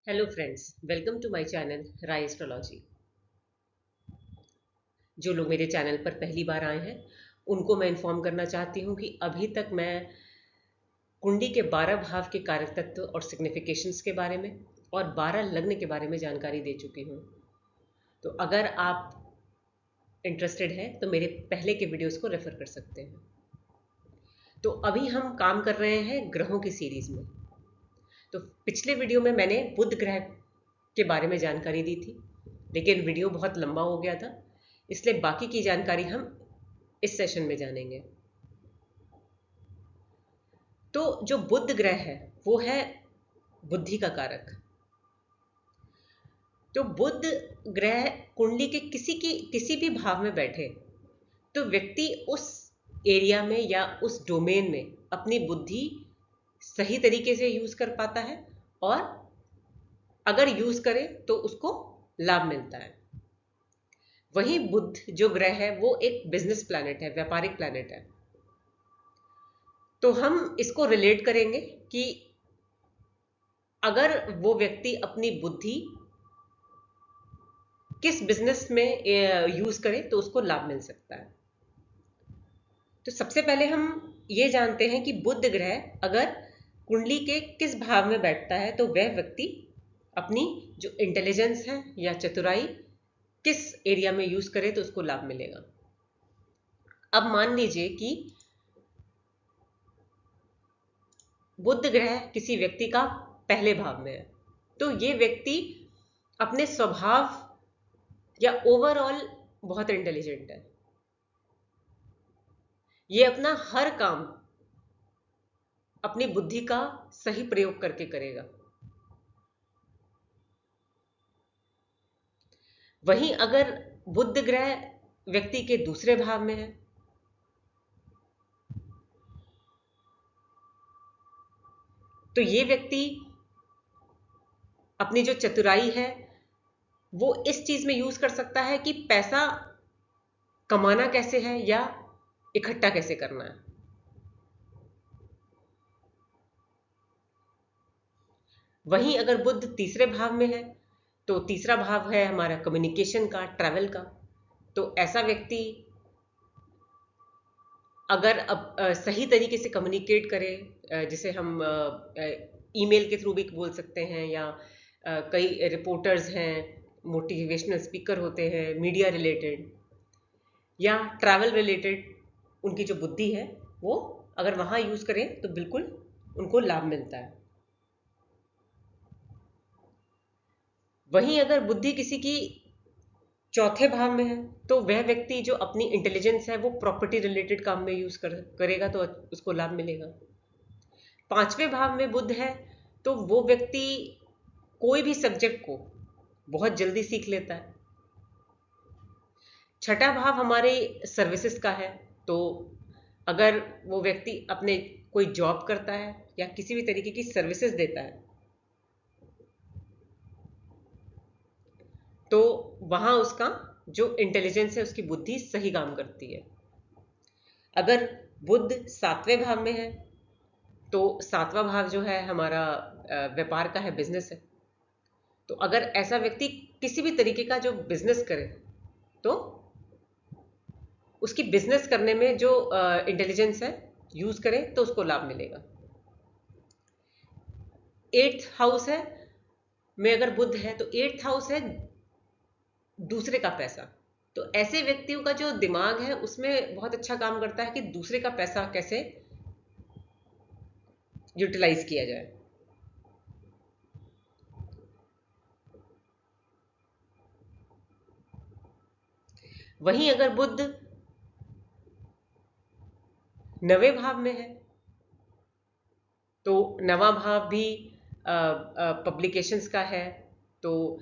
Hello friends, welcome to my channel Rai astrology. जो लोग मेरे चैनल पर पहली बार आए हैं उनको मैं इन्फॉर्म करना चाहती हूँ कि अभी तक मैं कुंडली के 12 भाव के कारक तत्व और सिग्निफिकेशंस के बारे में और 12 लग्न के बारे में जानकारी दे चुकी हूँ। तो अगर आप इंटरेस्टेड हैं तो मेरे पहले के वीडियोस को रेफर कर सकते हैं। तो अभी हम काम कर रहे हैं ग्रहों की सीरीज में। तो पिछले वीडियो में मैंने बुध ग्रह के बारे में जानकारी दी थी, लेकिन वीडियो बहुत लंबा हो गया था, इसलिए बाकी की जानकारी हम इस सेशन में जानेंगे। तो जो बुध ग्रह है वो है बुद्धि का कारक। तो बुध ग्रह कुंडली के किसी भी भाव में बैठे तो व्यक्ति उस एरिया में या उस डोमेन में अपनी बुद्धि सही तरीके से यूज कर पाता है, और अगर यूज करे तो उसको लाभ मिलता है। वहीं बुध जो ग्रह है वो एक बिजनेस प्लैनेट है, व्यापारिक प्लैनेट है। तो हम इसको रिलेट करेंगे कि अगर वो व्यक्ति अपनी बुद्धि किस बिजनेस में यूज करे तो उसको लाभ मिल सकता है। तो सबसे पहले हम ये जानते हैं कि बुध ग्रह अगर कुंडली के किस भाव में बैठता है तो वह व्यक्ति अपनी जो इंटेलिजेंस है या चतुराई किस एरिया में यूज करे तो उसको लाभ मिलेगा। अब मान लीजिए कि बुध ग्रह किसी व्यक्ति का पहले भाव में है, तो ये व्यक्ति अपने स्वभाव या ओवरऑल बहुत इंटेलिजेंट है। ये अपना हर काम अपनी बुद्धि का सही प्रयोग करके करेगा। वहीं अगर बुध ग्रह व्यक्ति के दूसरे भाव में है तो ये व्यक्ति अपनी जो चतुराई है वो इस चीज में यूज कर सकता है कि पैसा कमाना कैसे है या इकट्ठा कैसे करना है। वहीं अगर बुध तीसरे भाव में है तो तीसरा भाव है हमारा कम्युनिकेशन का, ट्रैवल का। तो ऐसा व्यक्ति अगर अब सही तरीके से कम्युनिकेट करे, जिसे हम ईमेल के थ्रू भी बोल सकते हैं, या कई रिपोर्टर्स हैं, मोटिवेशनल स्पीकर होते हैं, मीडिया रिलेटेड या ट्रैवल रिलेटेड, उनकी जो बुद्धि है वो अगर वहां यूज करें तो बिल्कुल उनको लाभ मिलता है। वहीं अगर बुद्धि किसी की चौथे भाव में है तो वह व्यक्ति जो अपनी इंटेलिजेंस है वो प्रॉपर्टी रिलेटेड काम में यूज करेगा तो उसको लाभ मिलेगा। पांचवें भाव में बुध है तो वो व्यक्ति कोई भी सब्जेक्ट को बहुत जल्दी सीख लेता है। छठा भाव हमारे सर्विसेज का है, तो अगर वो व्यक्ति अपने कोई जॉब करता है या किसी भी तरीके की सर्विसेज देता है तो वहां उसका जो इंटेलिजेंस है, उसकी बुद्धि सही काम करती है। अगर बुध सातवें भाव में है तो सातवां भाव जो है हमारा व्यापार का है, बिजनेस है। तो अगर ऐसा व्यक्ति किसी भी तरीके का जो बिजनेस करे तो उसकी बिजनेस करने में जो इंटेलिजेंस है यूज करे तो उसको लाभ मिलेगा। एट्थ हाउस है में अगर बुध है तो एट्थ हाउस है दूसरे का पैसा। तो ऐसे व्यक्तियों का जो दिमाग है उसमें बहुत अच्छा काम करता है कि दूसरे का पैसा कैसे यूटिलाइज किया जाए। वहीं अगर बुध नवें भाव में है तो नवा भाव भी पब्लिकेशंस का है, तो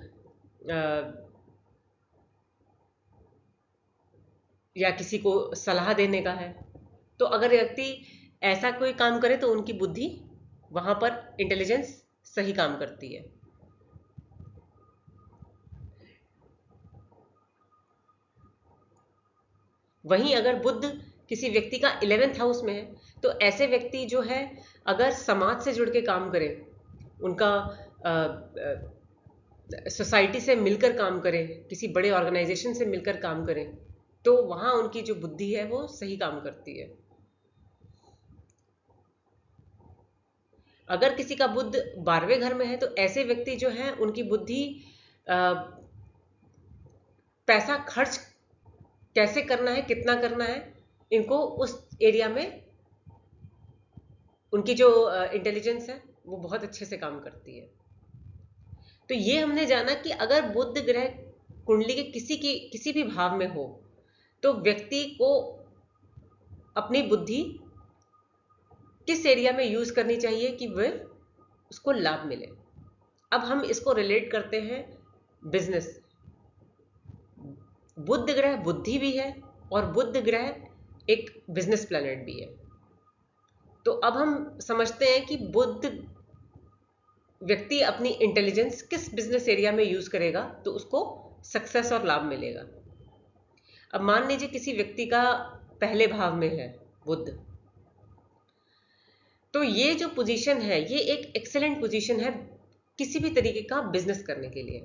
या किसी को सलाह देने का है। तो अगर व्यक्ति ऐसा कोई काम करे तो उनकी बुद्धि वहां पर इंटेलिजेंस सही काम करती है। वहीं अगर बुध किसी व्यक्ति का 11th हाउस में है तो ऐसे व्यक्ति जो है अगर समाज से जुड़ के काम करें, उनका सोसाइटी से मिलकर काम करें, किसी बड़े ऑर्गेनाइजेशन से मिलकर काम करें, तो वहां उनकी जो बुद्धि है वो सही काम करती है। अगर किसी का बुध 12वें घर में है तो ऐसे व्यक्ति जो हैं उनकी बुद्धि पैसा खर्च कैसे करना है, कितना करना है, इनको उस एरिया में उनकी जो इंटेलिजेंस है वो बहुत अच्छे से काम करती है। तो ये हमने जाना कि अगर बुध ग्रह कुंडली के किसी भी भाव में हो तो व्यक्ति को अपनी बुद्धि किस एरिया में यूज करनी चाहिए कि वह उसको लाभ मिले। अब हम इसको रिलेट करते हैं बिजनेस। बुध ग्रह बुद्धि भी है और बुध ग्रह एक बिजनेस प्लैनेट भी है। तो अब हम समझते हैं कि बुध व्यक्ति अपनी इंटेलिजेंस किस बिजनेस एरिया में यूज करेगा तो उसको सक्सेस और लाभ मिलेगा। अब मान लीजिए किसी व्यक्ति का पहले भाव में है बुध, तो ये जो पोजीशन है ये एक एक्सेलेंट पोजीशन है किसी भी तरीके का बिजनेस करने के लिए।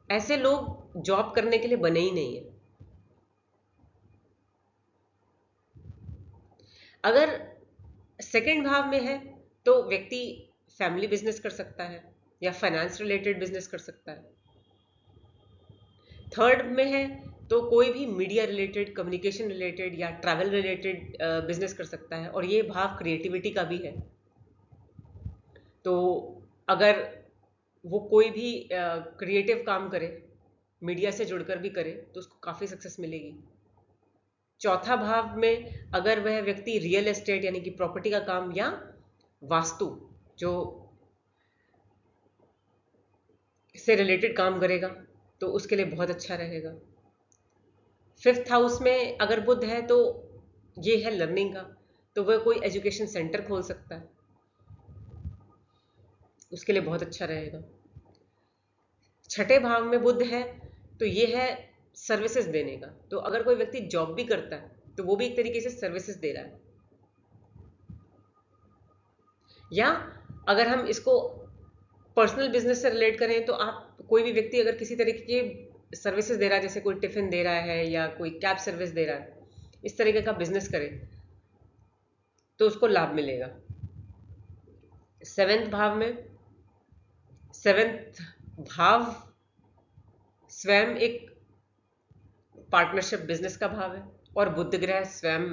ऐसे लोग जॉब करने के लिए बने ही नहीं है। अगर सेकंड भाव में है तो व्यक्ति फैमिली बिजनेस कर सकता है या फाइनेंस रिलेटेड बिजनेस कर सकता है। थर्ड में है तो कोई भी मीडिया रिलेटेड, कम्युनिकेशन रिलेटेड या ट्रैवल रिलेटेड बिजनेस कर सकता है। और ये भाव क्रिएटिविटी का भी है, तो अगर वो कोई भी क्रिएटिव काम करे, मीडिया से जुड़कर भी करे, तो उसको काफ़ी सक्सेस मिलेगी। चौथा भाव में अगर वह व्यक्ति रियल एस्टेट यानी कि प्रॉपर्टी का काम या वास्तु जो से रिलेटेड काम करेगा तो उसके लिए बहुत अच्छा रहेगा। फिफ्थ हाउस में अगर बुध है तो ये है लर्निंग का, तो वह कोई एजुकेशन सेंटर खोल सकता है, उसके लिए बहुत अच्छा रहेगा। छठे भाव में बुध है तो ये है सर्विसेज देने का, तो अगर कोई व्यक्ति जॉब भी करता है तो वो भी एक तरीके से सर्विसेज दे रहा है। या अगर हम इसको पर्सनल बिजनेस से रिलेट करें तो आप कोई भी व्यक्ति अगर किसी तरीके की सर्विसेज दे रहा है, जैसे कोई टिफिन दे रहा है या कोई कैब सर्विस दे रहा है, इस तरीके का बिजनेस करे तो उसको लाभ मिलेगा। सेवेंथ भाव स्वयं एक पार्टनरशिप बिजनेस का भाव है और बुध ग्रह स्वयं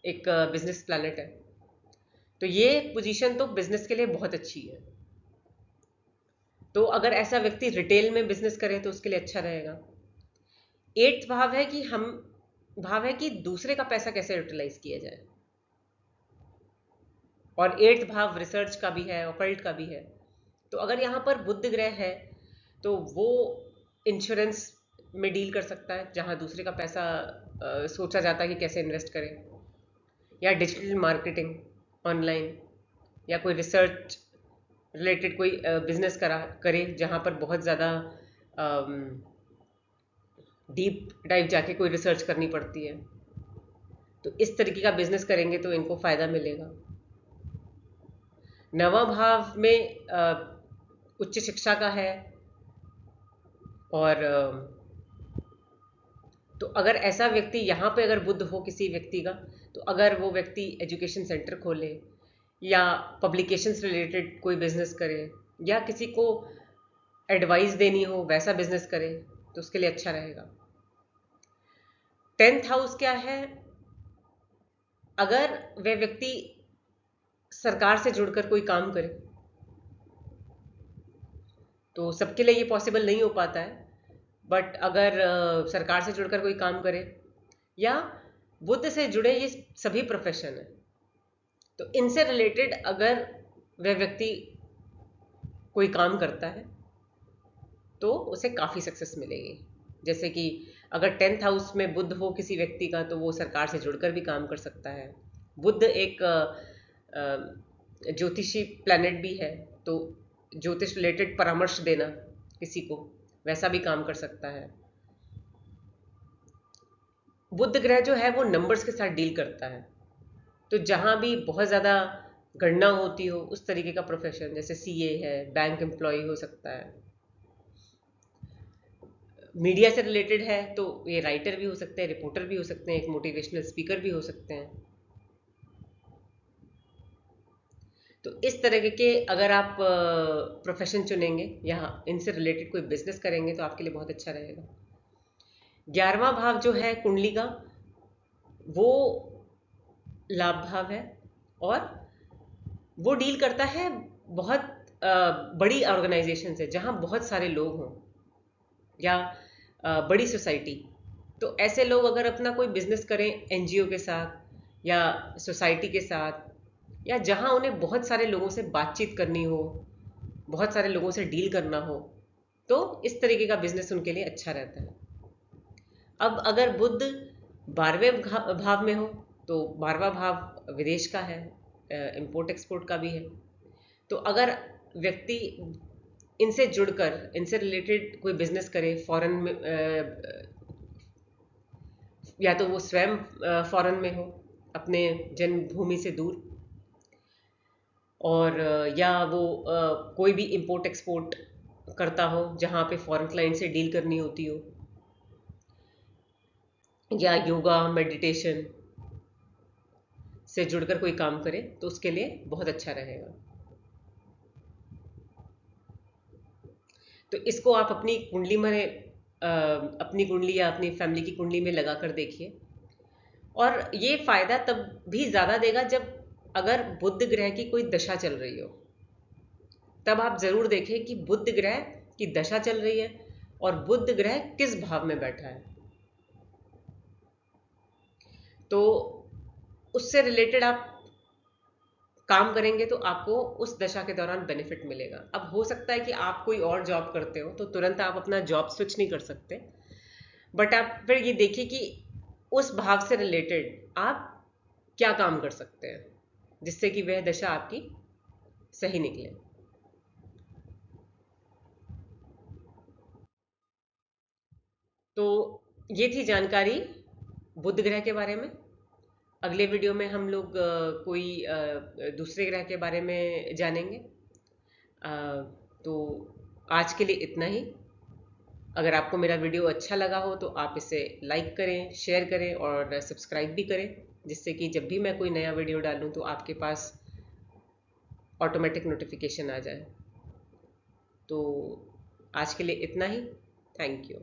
एक बिजनेस प्लैनेट है, तो ये पोजीशन तो बिजनेस के लिए बहुत अच्छी है। तो अगर ऐसा व्यक्ति रिटेल में बिजनेस करे तो उसके लिए अच्छा रहेगा। एट्थ भाव है कि दूसरे का पैसा कैसे यूटिलाइज किया जाए, और एट्थ भाव रिसर्च का भी है, ऑकल्ट का भी है। तो अगर यहाँ पर बुध ग्रह है तो वो इंश्योरेंस में डील कर सकता है, जहाँ दूसरे का पैसा सोचा जाता है कि कैसे इन्वेस्ट करें, या डिजिटल मार्केटिंग ऑनलाइन, या कोई रिसर्च रिलेटेड कोई बिजनेस करे जहाँ पर बहुत ज़्यादा डीप डाइव जाके कोई रिसर्च करनी पड़ती है। तो इस तरीके का बिजनेस करेंगे तो इनको फ़ायदा मिलेगा। नवा भाव में उच्च शिक्षा का है, और तो अगर ऐसा व्यक्ति यहाँ पे अगर बुध हो किसी व्यक्ति का, तो अगर वो व्यक्ति एजुकेशन सेंटर खोले या पब्लिकेशंस रिलेटेड कोई बिजनेस करे या किसी को एडवाइस देनी हो वैसा बिजनेस करे तो उसके लिए अच्छा रहेगा। 10th हाउस क्या है? अगर वह व्यक्ति सरकार से जुड़कर कोई काम करे, तो सबके लिए ये पॉसिबल नहीं हो पाता है, बट अगर सरकार से जुड़कर कोई काम करे या बुद्ध से जुड़े ये सभी प्रोफेशन है, तो इनसे रिलेटेड अगर वह व्यक्ति कोई काम करता है तो उसे काफ़ी सक्सेस मिलेगी। जैसे कि अगर 10th हाउस में बुध हो किसी व्यक्ति का तो वो सरकार से जुड़कर भी काम कर सकता है। बुध एक ज्योतिषी प्लैनेट भी है, तो ज्योतिष रिलेटेड परामर्श देना किसी को, वैसा भी काम कर सकता है। बुध ग्रह जो है वो नंबर्स के साथ डील करता है, तो जहाँ भी बहुत ज़्यादा गणना होती हो, उस तरीके का प्रोफेशन, जैसे सीए है, बैंक एम्प्लॉय हो सकता है। मीडिया से रिलेटेड है तो ये राइटर भी हो सकते हैं, रिपोर्टर भी हो सकते हैं, एक मोटिवेशनल स्पीकर भी हो सकते हैं। तो इस तरह के अगर आप प्रोफेशन चुनेंगे या इनसे रिलेटेड कोई बिजनेस करेंगे तो आपके लिए बहुत अच्छा रहेगा। 11वां भाव जो है कुंडली का, वो लाभ भाव है, और वो डील करता है बहुत बड़ी ऑर्गेनाइजेशन से, जहां बहुत सारे लोग हों, या बड़ी सोसाइटी। तो ऐसे लोग अगर अपना कोई बिजनेस करें एनजीओ के साथ या सोसाइटी के साथ, या जहां उन्हें बहुत सारे लोगों से बातचीत करनी हो, बहुत सारे लोगों से डील करना हो, तो इस तरीके का बिजनेस उनके लिए अच्छा रहता है। अब अगर बुध 12वें भाव में हो, तो 12वां भाव विदेश का है, इंपोर्ट एक्सपोर्ट का भी है। तो अगर व्यक्ति इनसे जुड़कर, इनसे रिलेटेड कोई बिजनेस करे फॉरेन में, या तो वो स्वयं फॉरेन में हो, अपने जन्मभूमि से दूर, और या वो कोई भी इंपोर्ट एक्सपोर्ट करता हो जहाँ पे फॉरेन क्लाइंट से डील करनी होती हो, या योगा मेडिटेशन से जुड़कर कोई काम करे, तो उसके लिए बहुत अच्छा रहेगा। तो इसको आप अपनी कुंडली में, अपनी कुंडली या अपनी फैमिली की कुंडली में लगा कर देखिए। और ये फायदा तब भी ज़्यादा देगा जब अगर बुध ग्रह की कोई दशा चल रही हो, तब आप ज़रूर देखें कि बुध ग्रह की दशा चल रही है और बुध ग्रह किस भाव में बैठा है। तो उससे रिलेटेड आप काम करेंगे तो आपको उस दशा के दौरान बेनिफिट मिलेगा। अब हो सकता है कि आप कोई और जॉब करते हो तो तुरंत आप अपना जॉब स्विच नहीं कर सकते, बट आप फिर ये देखिए कि उस भाव से रिलेटेड आप क्या काम कर सकते हैं जिससे कि वह दशा आपकी सही निकले। तो ये थी जानकारी बुध ग्रह के बारे में। अगले वीडियो में हम लोग कोई दूसरे ग्रह के बारे में जानेंगे। अ, तो आज के लिए इतना ही। अगर आपको मेरा वीडियो अच्छा लगा हो तो आप इसे लाइक करें, शेयर करें और सब्सक्राइब भी करें, जिससे कि जब भी मैं कोई नया वीडियो डालूं तो आपके पास ऑटोमेटिक नोटिफिकेशन आ जाए। तो आज के लिए इतना ही। Thank you.